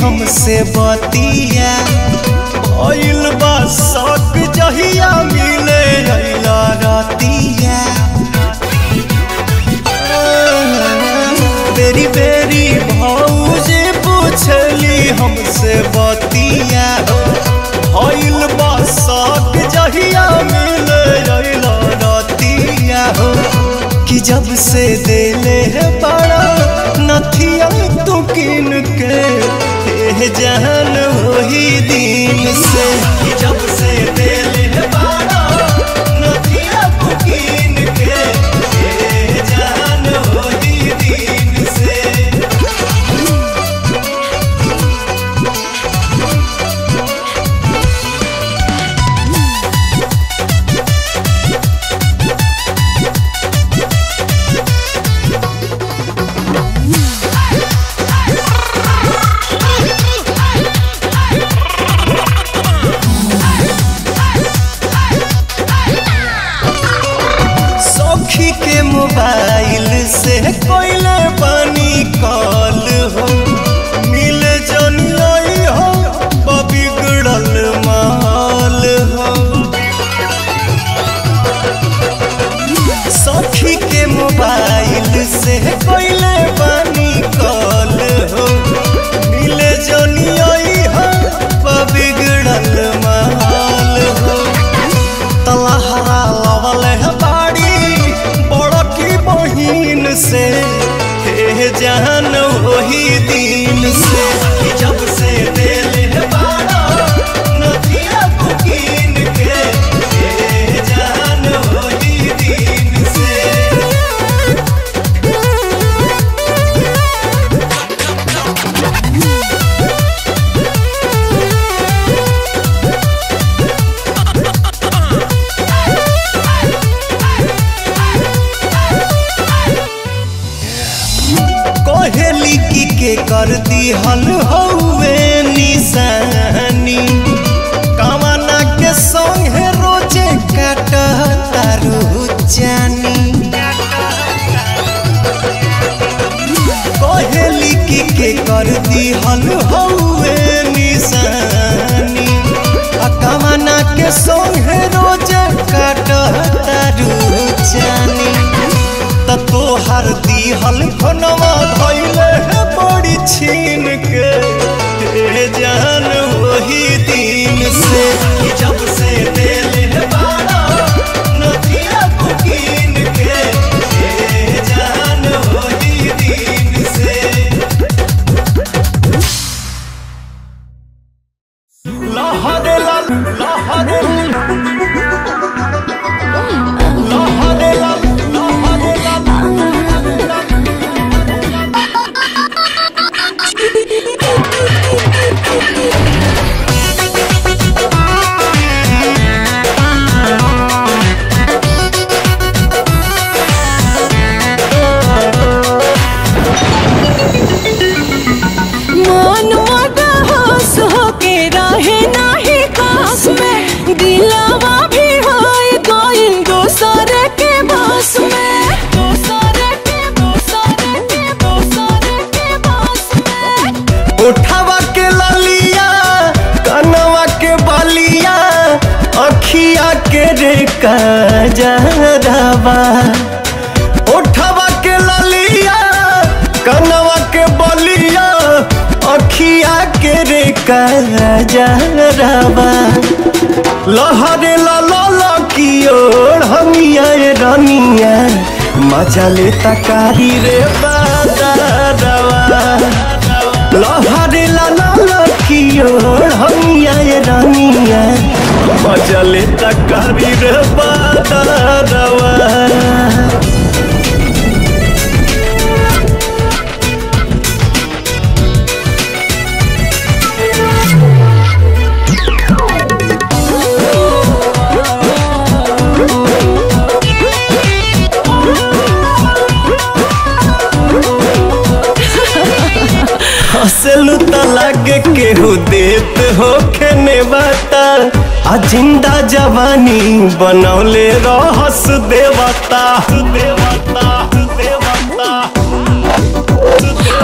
हमसे बतिया भइल बा शौक जहिया मिले अइला रतिया। बेरी बेरी भौजी पूछली हमसे बतिया भइल बा शौक जहिया मिले अइला रतिया हो। कि जब से देले है बड़ा नथिया तू किन के जान वही दिन से। कि जब से देले है बड़ा नथिया तू किन के जान वही दिन से। मोबाइल से कोइले पानी कॉल हो मिल जनियाई हो बिगड़ल माल हो। सखी के मोबाइल से कोइले पानी कॉल हो मिल जनियाई हो बिगड़ल माल हो। तलहरा लवल है बहिन से जान वही दिन से। जब से देले है बड़ा नथिया तू किन के जान वही दिन से। कोहेली की के कर दी हल हौवे निशानी कामना के संगे रोजे काट तारू जानी। कोहेली की के कर दी हल हौवे निशानी कामना के संगे रोजे काट तारू जानी। तोहर दिहल खनवा धइले है बड़ी छीन के जान वही दिन से। जब से देले है बड़ा नथिया तू किन के जान वही दिन से। लहरे लाल लहरे लहरे लाल उठावा के ललिया कनवा के बलिया अखिया के रे काजरवा। उठावा के ललिया कनवा के बलिया अखिया के रे काजरवा। लहरे लाला की ओर हमिया रनिया मजा लेता कारी रे बादरवा। लहरे लाला की ओर हमिया रानिया मजा लेता कारी रे बादरवा। हंसलू त लागे केहू देत हो खेने बाता आ जिंदा जवानी बनौले रहस देवता देवता देवता।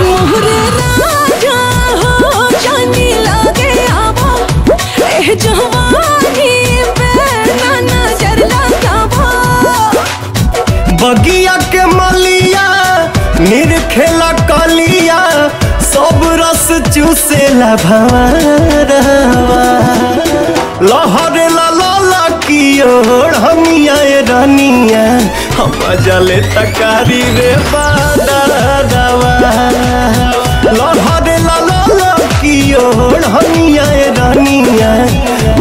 मोहरे राजा हो जा चूसेला भंवरवा लहरे ला ला की ओर हमिया रानिया हम जले तकारी रे बादरवा लहरे ला ला की ओर हमिया रानिया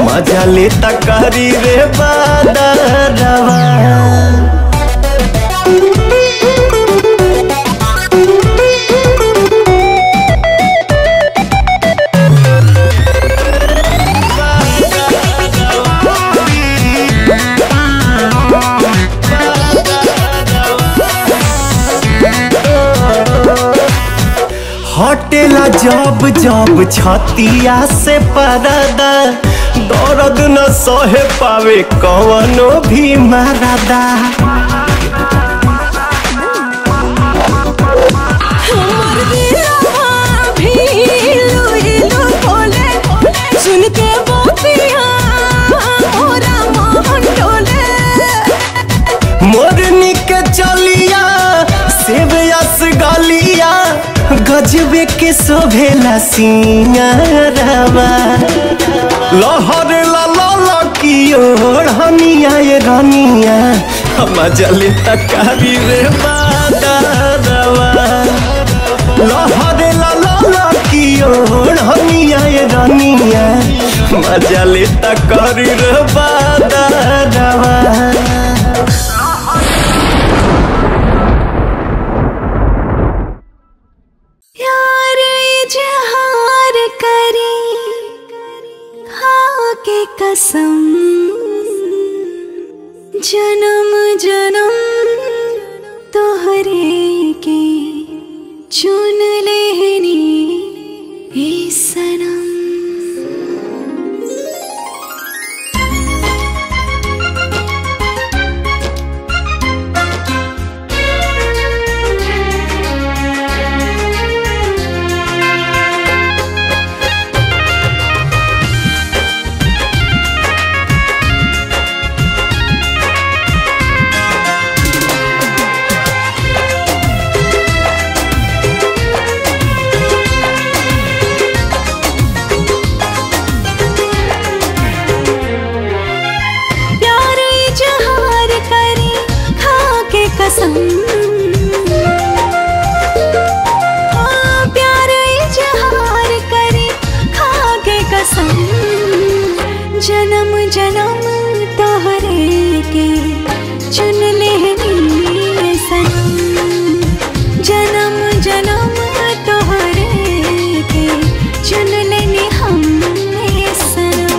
मजा ले तकारी रे बादरवा। हटेला जब जब छतिया से परदा दर्द न सहे पावे कवनो भी मरदा मोरनी के चलिया सेवयस गलिया गजबे के शोभेला सिंगारवा लहर ला की ओर हनिया रानिया हम जले तकारी रे बादरवा लहर ला की ओर हनिया रानिया हम जले तकारी रे बादरवा। कसम जन्म जन्म तोहरे के चुन लेनी ए सनम। प्यार इजहार करे खाके कसम जन्म जन्म तोहरे के चुन लेनी सनम जन्म जन्म तोहरे के चुन लेनी हम सनम।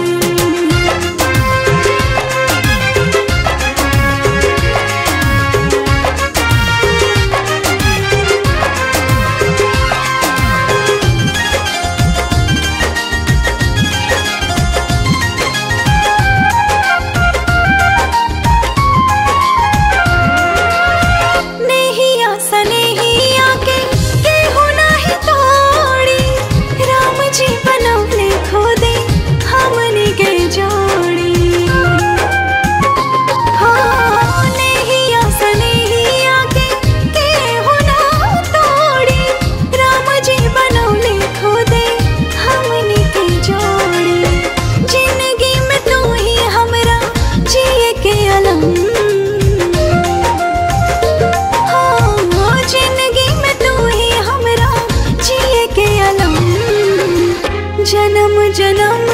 जन्म जन्म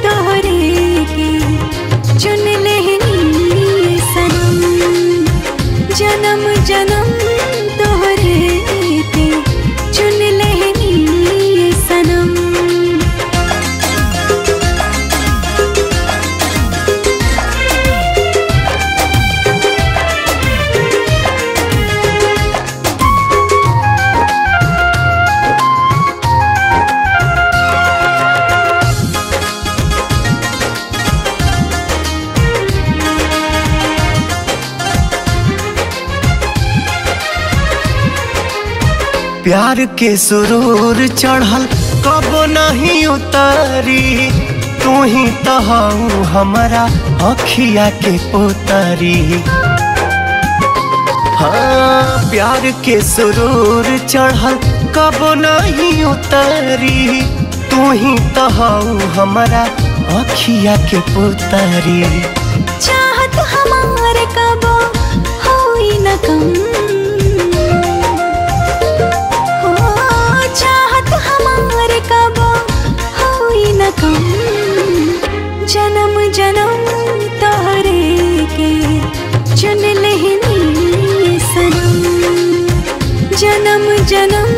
तोहरे के चुन लेनी सनम जन्म जन्म तोहरे के चुन लेनी सनम। प्यार के सुरूर चढ़ल कबो नहीं उतारी तू ही तो हऊ हमारा अखिया के पोतरी। हाँ प्यार के सुरूर चढ़ल कब नहीं उतारी, तू ही तो हऊ हमारा अखिया के पुतारी। चाहत हमारे कब होई न कम, हो चाहत हमारे कब होई न कम। जन्म जन्म तोहरे के चुन लेहनी सनम, जन्म जन्म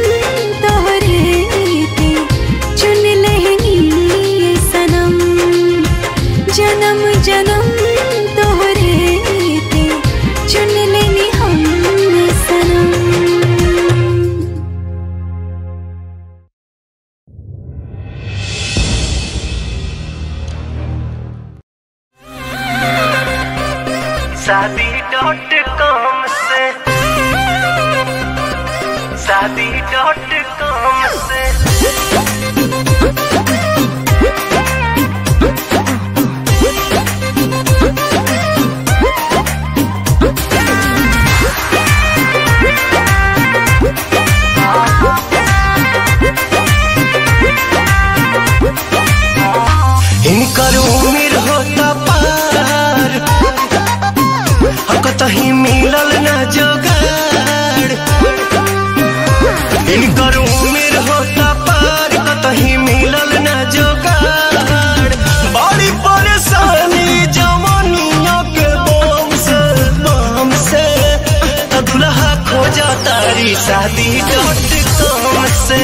तोहरे के चुन लेहनी सनम, जन्म जन्म तोहरे के चुन लेनी हम सनम। शादी.com से, शादी.com से। इनकर उम्र होता पार, कतही मिलल न जोगाड़। इनकर उम्र होता पार, कतही मिलल न जोगाड़। बड़ी परेशानी जवानिया के बम से, दुल्हा खोजा तारी शादी.com से।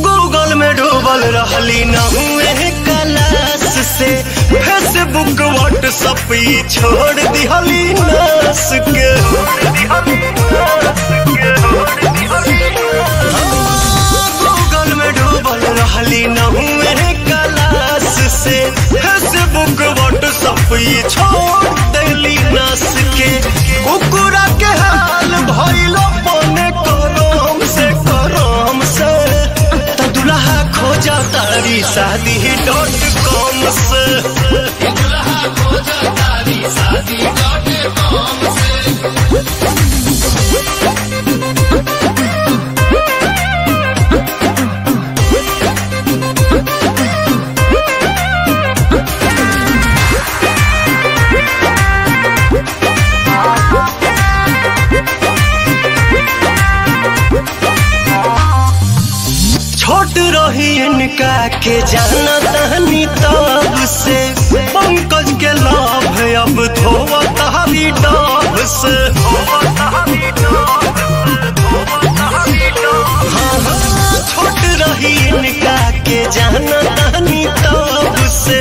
गूगल में डूबल रहली न हुए क्लास से, फेसबुक व्हाट्सएप छोड़ दिहली नास के। गूगल में डूबल रहली न हुए क्लास से, फेसबुक व्हाट्सएप छोड़ दिहली नास के। कुकुरा के हाल भइलो पने करम से, करम से। दुल्हा खोजा तारी शादी.com से। छोट रही इनका के जाना तहनी तब से, पंकज के लाभ अब धोवा तहरी डाब से। छोट रही इनका के जाना तहनी तब से,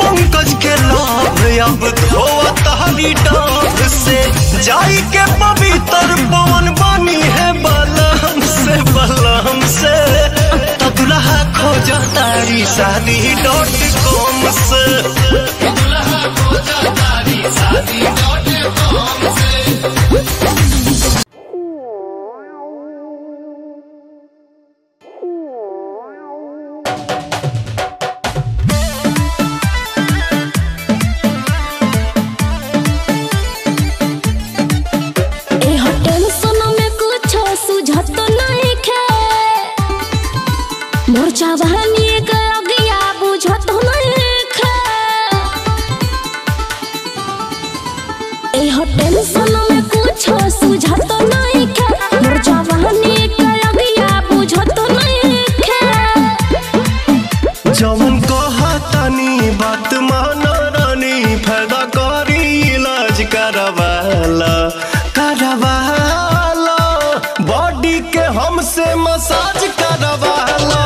पंकज के लाभ अब धोवा तहरी डाब से। जाई के पवित्र पवन बनी है बलम से, बलम से। दुल्हा खोजा तारी शादी.com से। मोर जवानी के अगिया बुझत नहीं खे, ए टेंशन में कुछ सुझत नहीं खे। मोर जवानी के अगिया बुझत नहीं खे। जवन कहतनी बात माना रानी, फायदा करी इलाज करवाला, करवाला। बॉडी के हमसे मसाज करवाला,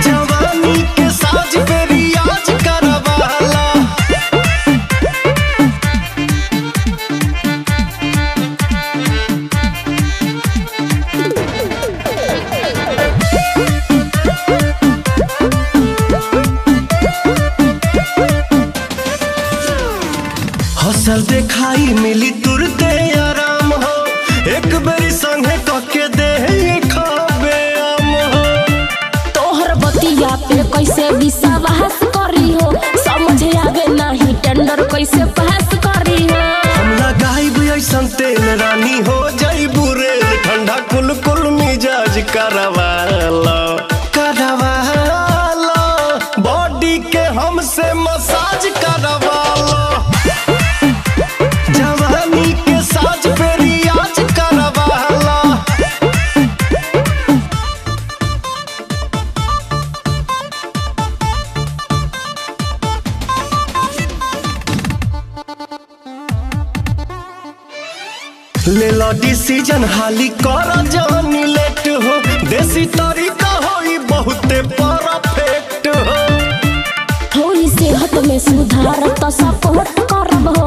जवानी के साज पे रियाज करवाला। कौशल दिखाई मिली तुरते आराम हो एक बेरी संगे कके दे खाबे आम हो तोहर बतिया पे कैसे विश्वास करी हो समझ आवे नहीं टेंडर कैसे पास करी हो हम लगाइब ऐसन तेल रानी हो जाइबू रे ठंडा कुल कुल मिजाज करवाला करवाला बॉडी के हमसे मसाज करवाला जवानी के साज पे रियाज करवाला ले लो डिसीजन हाली कर जानी लेट हो देसी तरीका होई बहुते परफेक्ट हो थोड़ी सेहत में सुधार तो सपोर्ट करब हो